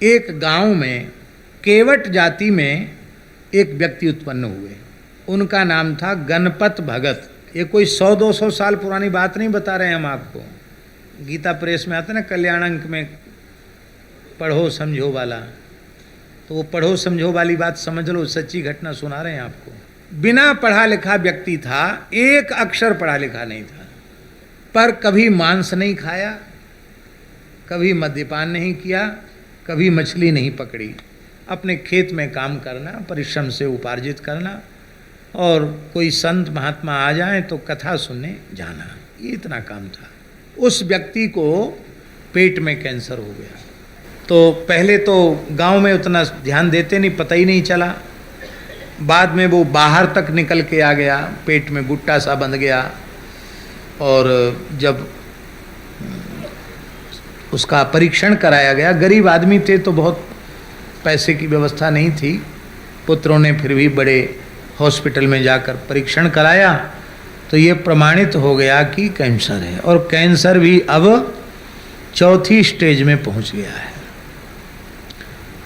एक गांव में केवट जाति में एक व्यक्ति उत्पन्न हुए। उनका नाम था गणपत भगत। ये कोई 100-200 साल पुरानी बात नहीं बता रहे हैं हम आपको। गीता प्रेस में आता है ना कल्याण अंक में, पढ़ो समझो वाला, तो वो पढ़ो समझो वाली बात समझ लो, सच्ची घटना सुना रहे हैं आपको। बिना पढ़ा लिखा व्यक्ति था, एक अक्षर पढ़ा लिखा नहीं था, पर कभी मांस नहीं खाया, कभी मद्यपान नहीं किया, कभी मछली नहीं पकड़ी। अपने खेत में काम करना, परिश्रम से उपार्जित करना, और कोई संत महात्मा आ जाए तो कथा सुनने जाना, ये इतना काम था। उस व्यक्ति को पेट में कैंसर हो गया। तो पहले तो गांव में उतना ध्यान देते नहीं, पता ही नहीं चला। बाद में वो बाहर तक निकल के आ गया, पेट में गुट्टा सा बंध गया, और जब उसका परीक्षण कराया गया, गरीब आदमी थे तो बहुत पैसे की व्यवस्था नहीं थी, पुत्रों ने फिर भी बड़े हॉस्पिटल में जाकर परीक्षण कराया तो ये प्रमाणित हो गया कि कैंसर है, और कैंसर भी अब 4थी स्टेज में पहुंच गया है।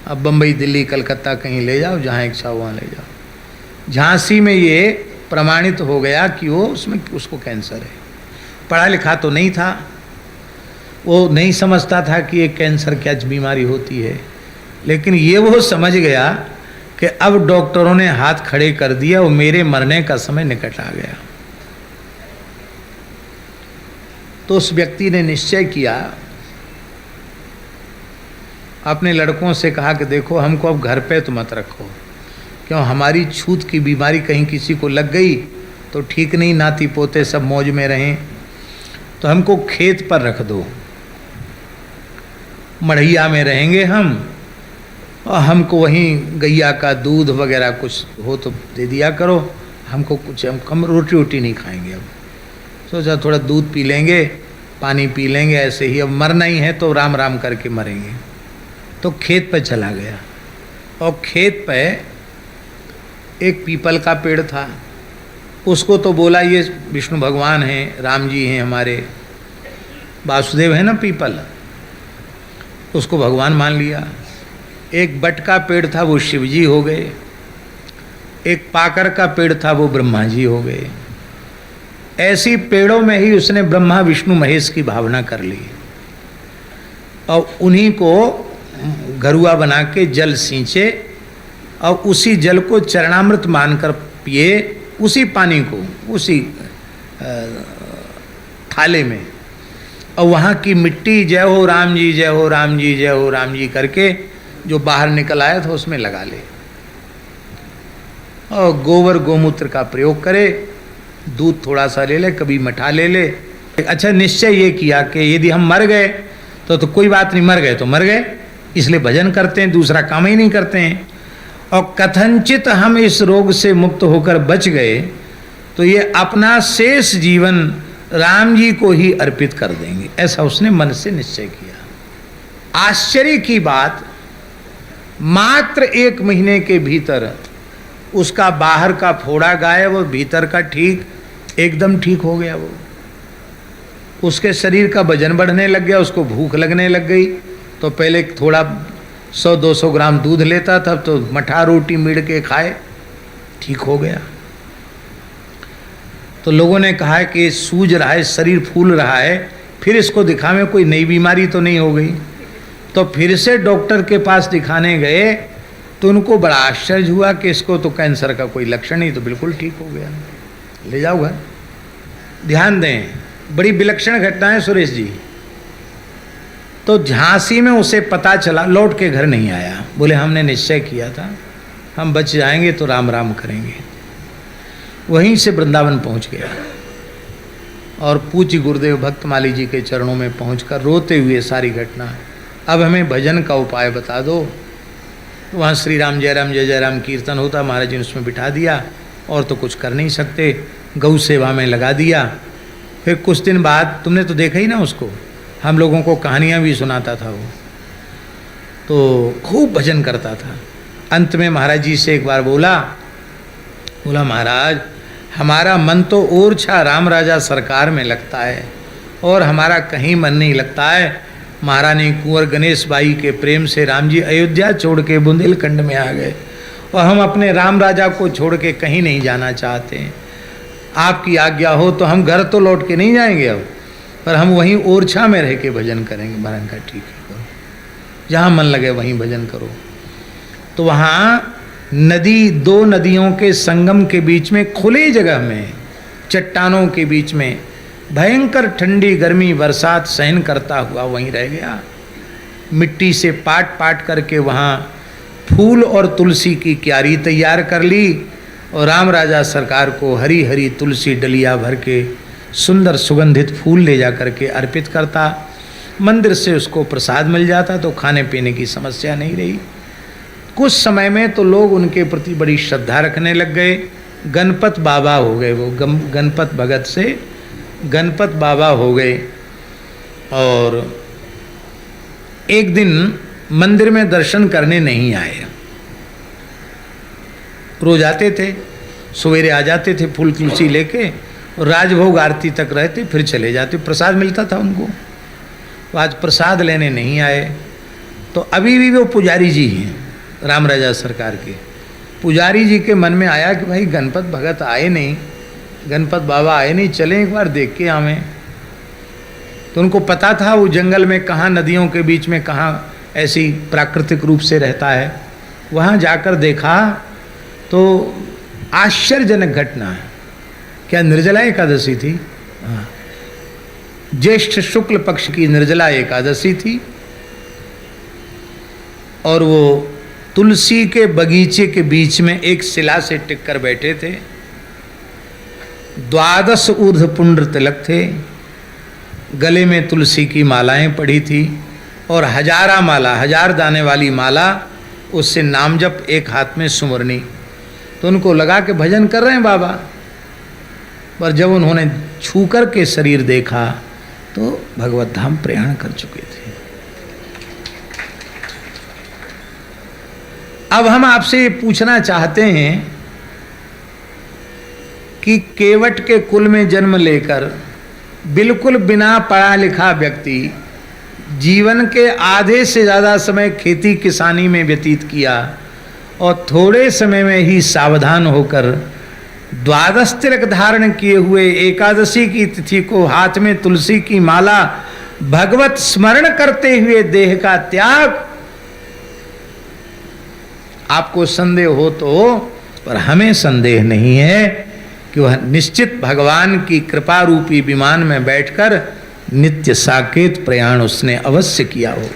अब बम्बई, दिल्ली, कलकत्ता कहीं ले जाओ, जहाँ इच्छा वहाँ ले जाओ। झांसी में ये प्रमाणित हो गया कि वो उसको कैंसर है। पढ़ा लिखा तो नहीं था, वो नहीं समझता था कि ये कैंसर क्या बीमारी होती है, लेकिन ये वो समझ गया कि अब डॉक्टरों ने हाथ खड़े कर दिया और मेरे मरने का समय निकट आ गया। तो उस व्यक्ति ने निश्चय किया, अपने लड़कों से कहा कि देखो हमको अब घर पे तो मत रखो, क्यों हमारी छूत की बीमारी कहीं किसी को लग गई तो ठीक नहीं, नाती पोते सब मौज में रहें, तो हमको खेत पर रख दो, मढ़ैया में रहेंगे हम, और हमको वहीं गैया का दूध वगैरह कुछ हो तो दे दिया करो, हमको कुछ, हम रोटी वोटी नहीं खाएंगे। अब सोचा थोड़ा दूध पी लेंगे, पानी पी लेंगे, ऐसे ही अब मरना ही है तो राम राम करके मरेंगे। तो खेत पर चला गया, और खेत पे एक पीपल का पेड़ था। उसको तो बोला ये विष्णु भगवान हैं, राम जी हैं, हमारे वासुदेव है ना पीपल, उसको भगवान मान लिया। एक बट का पेड़ था, वो शिव जी हो गए। एक पाकर का पेड़ था, वो ब्रह्मा जी हो गए। ऐसी पेड़ों में ही उसने ब्रह्मा विष्णु महेश की भावना कर ली, और उन्हीं को घरुआ बना के जल सींचे, और उसी जल को चरणामृत मानकर पिए, उसी पानी को उसी थाले में, और वहाँ की मिट्टी जय हो राम जी, जय हो राम जी, जय हो राम जी करके जो बाहर निकल आया था उसमें लगा ले, और गोबर गोमूत्र का प्रयोग करे, दूध थोड़ा सा ले ले, कभी मठा ले ले। अच्छा निश्चय ये किया कि यदि हम मर गए तो कोई बात नहीं, मर गए तो मर गए, इसलिए भजन करते हैं, दूसरा काम ही नहीं करते हैं। और कथनचित हम इस रोग से मुक्त होकर बच गए तो ये अपना शेष जीवन राम जी को ही अर्पित कर देंगे, ऐसा उसने मन से निश्चय किया। आश्चर्य की बात, मात्र 1 महीने के भीतर उसका बाहर का फोड़ा गायब और भीतर का ठीक, एकदम ठीक हो गया। वो उसके शरीर का वजन बढ़ने लग गया, उसको भूख लगने लग गई। तो पहले थोड़ा 100-200 ग्राम दूध लेता था, तो मठा रोटी मिड़ के खाए, ठीक हो गया। तो लोगों ने कहा कि सूज रहा है, शरीर फूल रहा है, फिर इसको दिखावे कोई नई बीमारी तो नहीं हो गई। तो फिर से डॉक्टर के पास दिखाने गए तो उनको बड़ा आश्चर्य हुआ कि इसको तो कैंसर का कोई लक्षण नहीं, तो बिल्कुल ठीक हो गया, ले जाओ घर। ध्यान दें, बड़ी विलक्षण घटना है सुरेश जी। तो झांसी में उसे पता चला, लौट के घर नहीं आया, बोले हमने निश्चय किया था हम बच जाएंगे तो राम राम करेंगे। वहीं से वृंदावन पहुंच गया, और पूज्य गुरुदेव भक्तमाली जी के चरणों में पहुंचकर रोते हुए सारी घटना, अब हमें भजन का उपाय बता दो। वहाँ श्री राम जय राम जय जय राम कीर्तन होता, महाराज जी ने उसमें बिठा दिया, और तो कुछ कर नहीं सकते, गौ सेवा में लगा दिया। फिर कुछ दिन बाद, तुमने तो देखा ही ना उसको, हम लोगों को कहानियाँ भी सुनाता था वो, तो खूब भजन करता था। अंत में महाराज जी से एक बार बोला महाराज हमारा मन तो ओरछा राम राजा सरकार में लगता है, और हमारा कहीं मन नहीं लगता है, महारानी कुंवर गणेश बाई के प्रेम से राम जी अयोध्या छोड़ के बुंदेलखंड में आ गए और हम अपने राम राजा को छोड़ के कहीं नहीं जाना चाहते हैं। आपकी आज्ञा हो तो हम घर तो लौट के नहीं जाएंगे अब, पर हम वहीं ओरछा में रह के भजन करेंगे। महाराज का ठीक है, करो, जहाँ मन लगे वहीं भजन करो। तो वहाँ नदी, दो नदियों के संगम के बीच में, खुले जगह में, चट्टानों के बीच में भयंकर ठंडी गर्मी बरसात सहन करता हुआ वहीं रह गया। मिट्टी से पाट पाट करके वहाँ फूल और तुलसी की क्यारी तैयार कर ली और राम राजा सरकार को हरी हरी तुलसी डलिया भर के सुंदर सुगंधित फूल ले जा करके अर्पित करता। मंदिर से उसको प्रसाद मिल जाता तो खाने पीने की समस्या नहीं रही। कुछ समय में तो लोग उनके प्रति बड़ी श्रद्धा रखने लग गए। गणपत बाबा हो गए वो, गणपत भगत से गणपत बाबा हो गए। और एक दिन मंदिर में दर्शन करने नहीं आए। रोज आते थे, सवेरे आ जाते थे फूल तुलसी लेके और राजभोग आरती तक रहते, फिर चले जाते, प्रसाद मिलता था उनको। तो आज प्रसाद लेने नहीं आए। तो अभी भी वो पुजारी जी हैं राम राजा सरकार के। पुजारी जी के मन में आया कि भाई गणपत भगत आए नहीं, गणपत बाबा आए नहीं, चलें एक बार देख के आवें। तो उनको पता था वो जंगल में कहाँ, नदियों के बीच में कहाँ ऐसी प्राकृतिक रूप से रहता है। वहाँ जाकर देखा तो आश्चर्यजनक घटना है। क्या निर्जला एकादशी थी? हाँ, ज्येष्ठ शुक्ल पक्ष की निर्जला एकादशी थी। और वो तुलसी के बगीचे के बीच में एक शिला से टिक कर बैठे थे। 12 ऊर्ध्व पुंड्र तिलक थे, गले में तुलसी की मालाएं पड़ी थी और 1000 माला, 1000 दाने वाली माला, उससे नाम जप, एक हाथ में सुमरनी। तो उनको लगा कि भजन कर रहे हैं बाबा। पर जब उन्होंने छू कर के शरीर देखा तो भगवत धाम प्रयाण कर चुके थे। अब हम आपसे ये पूछना चाहते हैं कि केवट के कुल में जन्म लेकर बिल्कुल बिना पढ़ा लिखा व्यक्ति जीवन के आधे से ज़्यादा समय खेती किसानी में व्यतीत किया और थोड़े समय में ही सावधान होकर 12 तिलक धारण किए हुए एकादशी की तिथि को हाथ में तुलसी की माला भगवत स्मरण करते हुए देह का त्याग। आपको संदेह हो तो, पर हमें संदेह नहीं है कि वह निश्चित भगवान की कृपा रूपी विमान में बैठकर नित्य साकेत प्रयाण उसने अवश्य किया हो।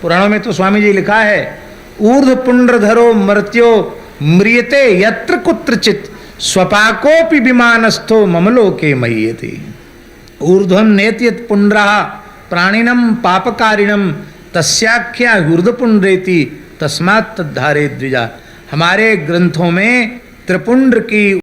पुराणों में तो स्वामी जी लिखा है, ऊर्ध्व पुंड्रधरो मर्त्यो म्रियते यत्र कुत्रचित स्वपाकोपि विमानस्थो ममलोके मह्यते। ऊर्ध्वं नेत्यत पुंड्रः प्राणिनम पापकारिणम तस्याख्या ऊर्ध्वपुंड्रेति तस्मात् तद्धारे द्विजा। हमारे ग्रंथों में त्रिपुंड्र की